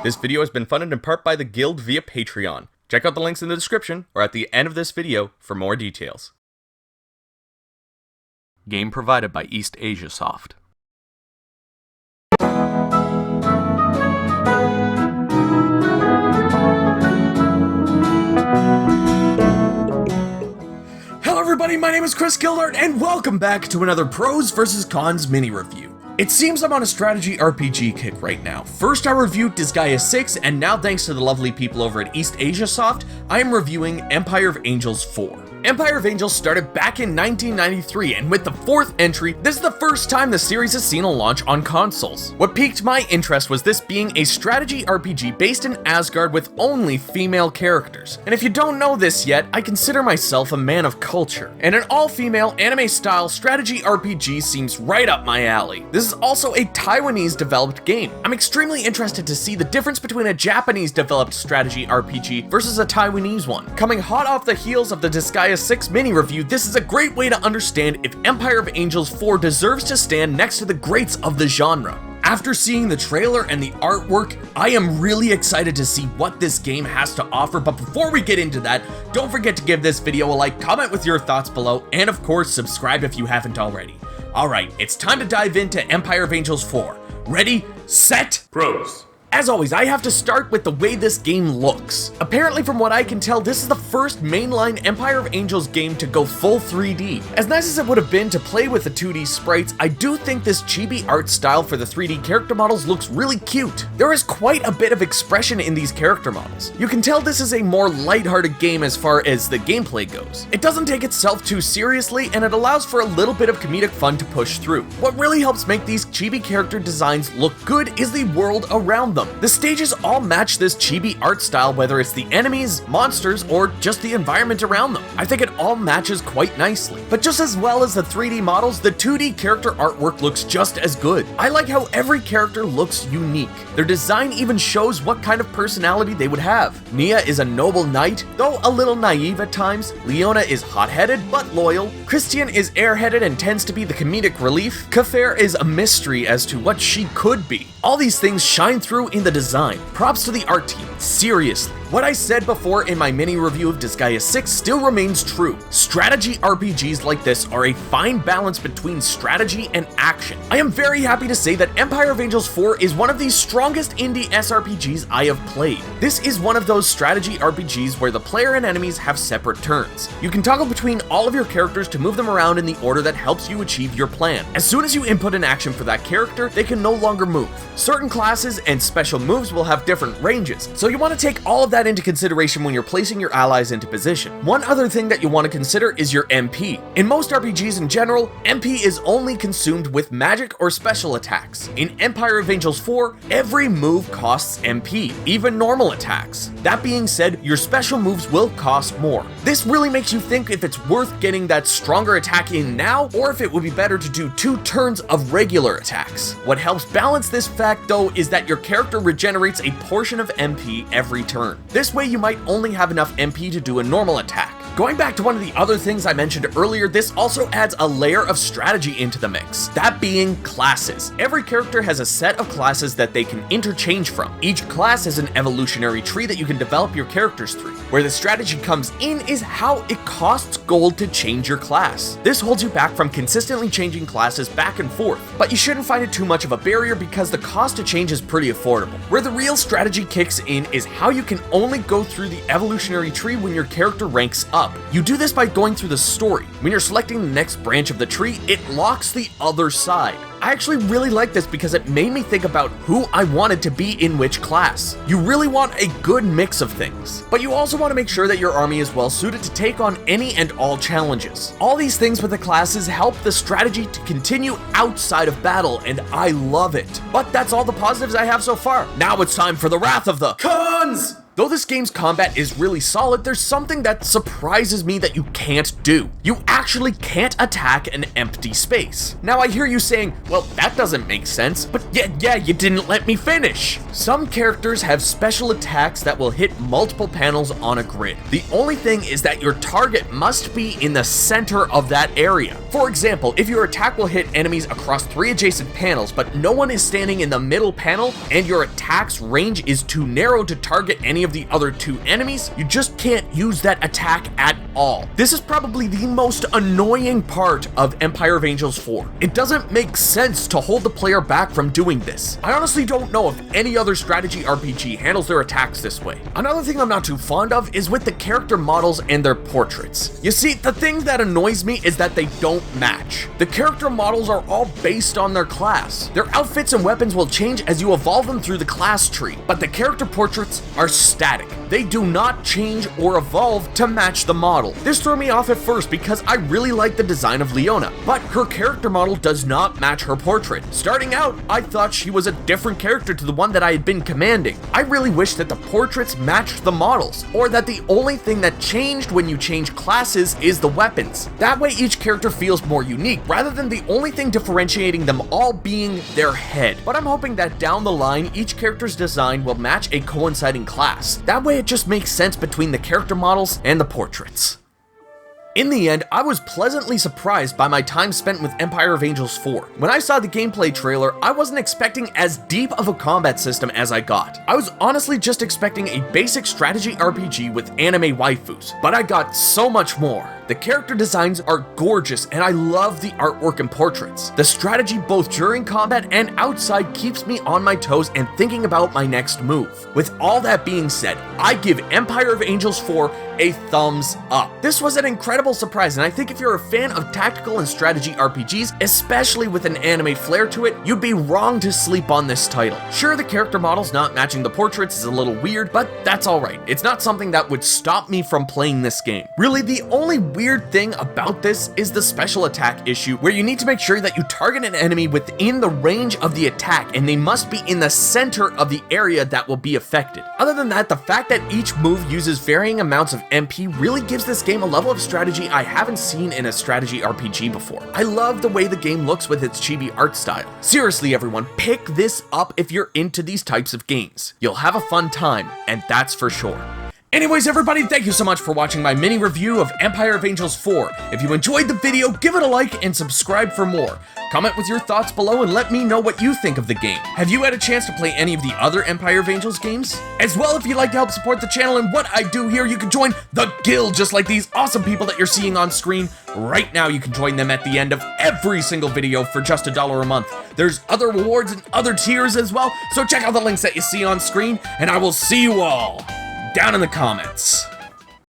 This video has been funded in part by the Guild via Patreon. Check out the links in the description or at the end of this video for more details. Game provided by East Asia Soft. Hello everybody, my name is Chris Gildart, and welcome back to another Pros vs. Cons mini review. It seems I'm on a strategy RPG kick right now. First I reviewed Disgaea 6, and now thanks to the lovely people over at East Asia Soft, I am reviewing Empire of Angels 4. Empire of Angels started back in 1993, and with the 4th entry, this is the first time the series has seen a launch on consoles. What piqued my interest was this being a strategy RPG based in Asgard with only female characters. And if you don't know this yet, I consider myself a man of culture, and an all-female anime-style strategy RPG seems right up my alley. This is also a Taiwanese-developed game. I'm extremely interested to see the difference between a Japanese-developed strategy RPG versus a Taiwanese one. Coming hot off the heels of the Disgaea 6 mini review, this is a great way to understand if Empire of Angels 4 deserves to stand next to the greats of the genre. After seeing the trailer and the artwork, I am really excited to see what this game has to offer, but before we get into that, don't forget to give this video a like, comment with your thoughts below, and of course subscribe if you haven't already. Alright, it's time to dive into Empire of Angels 4. Ready, set, pros! As always, I have to start with the way this game looks. Apparently, from what I can tell, this is the first mainline Empire of Angels game to go full 3D. As nice as it would have been to play with the 2D sprites, I do think this chibi art style for the 3D character models looks really cute. There is quite a bit of expression in these character models. You can tell this is a more lighthearted game as far as the gameplay goes. It doesn't take itself too seriously, and it allows for a little bit of comedic fun to push through. What really helps make these chibi character designs look good is the world around them. The stages all match this chibi art style, whether it's the enemies, monsters, or just the environment around them. I think it all matches quite nicely. But just as well as the 3D models, the 2D character artwork looks just as good. I like how every character looks unique. Their design even shows what kind of personality they would have. Nia is a noble knight, though a little naive at times. Leona is hot-headed but loyal. Christian is airheaded and tends to be the comedic relief. Kafir is a mystery as to what she could be. All these things shine through in the design. Props to the art team, seriously. What I said before in my mini review of Disgaea 6 still remains true. Strategy RPGs like this are a fine balance between strategy and action. I am very happy to say that Empire of Angels 4 is one of the strongest indie SRPGs I have played. This is one of those strategy RPGs where the player and enemies have separate turns. You can toggle between all of your characters to move them around in the order that helps you achieve your plan. As soon as you input an action for that character, they can no longer move. Certain classes and special moves will have different ranges, so you want to take all of that into consideration when you're placing your allies into position. One other thing that you want to consider is your MP. In most RPGs in general, MP is only consumed with magic or special attacks. In Empire of Angels 4, every move costs MP, even normal attacks. That being said, your special moves will cost more. This really makes you think if it's worth getting that stronger attack in now, or if it would be better to do 2 turns of regular attacks. What helps balance this fact though is that your character regenerates a portion of MP every turn. This way you might only have enough MP to do a normal attack. Going back to one of the other things I mentioned earlier, this also adds a layer of strategy into the mix, that being classes. Every character has a set of classes that they can interchange from. Each class is an evolutionary tree that you can develop your characters through. Where the strategy comes in is how it costs gold to change your class. This holds you back from consistently changing classes back and forth, but you shouldn't find it too much of a barrier because the cost to change is pretty affordable. Where the real strategy kicks in is how you can only go through the evolutionary tree when your character ranks up. You do this by going through the story. When you're selecting the next branch of the tree, it locks the other side. I actually really like this because it made me think about who I wanted to be in which class. You really want a good mix of things, but you also want to make sure that your army is well suited to take on any and all challenges. All these things with the classes help the strategy to continue outside of battle, and I love it. But that's all the positives I have so far. Now it's time for the wrath of the cons! Though this game's combat is really solid, there's something that surprises me that you can't do. You actually can't attack an empty space. Now I hear you saying, well, that doesn't make sense, but yeah, you didn't let me finish. Some characters have special attacks that will hit multiple panels on a grid. The only thing is that your target must be in the center of that area. For example, if your attack will hit enemies across 3 adjacent panels, but no one is standing in the middle panel, and your attack's range is too narrow to target any of the other 2 enemies, you just can't use that attack at all. This is probably the most annoying part of Empire of Angels 4. It doesn't make sense to hold the player back from doing this. I honestly don't know if any other strategy RPG handles their attacks this way. Another thing I'm not too fond of is with the character models and their portraits. You see, the thing that annoys me is that they don't match. The character models are all based on their class. Their outfits and weapons will change as you evolve them through the class tree, but the character portraits are static. They do not change or evolve to match the model. This threw me off at first because I really like the design of Leona, but her character model does not match her portrait. Starting out, I thought she was a different character to the one that I had been commanding. I really wish that the portraits matched the models, or that the only thing that changed when you change classes is the weapons. That way each character feels more unique, rather than the only thing differentiating them all being their head. But I'm hoping that down the line, each character's design will match a coinciding class. That way it just makes sense between the character models and the portraits. In the end, I was pleasantly surprised by my time spent with Empire of Angels 4. When I saw the gameplay trailer, I wasn't expecting as deep of a combat system as I got. I was honestly just expecting a basic strategy RPG with anime waifus, but I got so much more. The character designs are gorgeous, and I love the artwork and portraits. The strategy both during combat and outside keeps me on my toes and thinking about my next move. With all that being said, I give Empire of Angels 4 a thumbs up. This was an incredible surprise, and I think if you're a fan of tactical and strategy RPGs, especially with an anime flair to it, you'd be wrong to sleep on this title. Sure, the character models not matching the portraits is a little weird, but that's alright. It's not something that would stop me from playing this game. Really, the only weird thing about this is the special attack issue, where you need to make sure that you target an enemy within the range of the attack, and they must be in the center of the area that will be affected. Other than that, the fact that each move uses varying amounts of MP really gives this game a level of strategy I haven't seen in a strategy RPG before. I love the way the game looks with its chibi art style. Seriously everyone, pick this up if you're into these types of games. You'll have a fun time, and that's for sure. Anyways everybody, thank you so much for watching my mini review of Empire of Angels 4. If you enjoyed the video, give it a like and subscribe for more. Comment with your thoughts below and let me know what you think of the game. Have you had a chance to play any of the other Empire of Angels games? As well, if you'd like to help support the channel and what I do here, you can join the guild just like these awesome people that you're seeing on screen. Right now you can join them at the end of every single video for just $1 a month. There's other rewards and other tiers as well, so check out the links that you see on screen, and I will see you all down in the comments.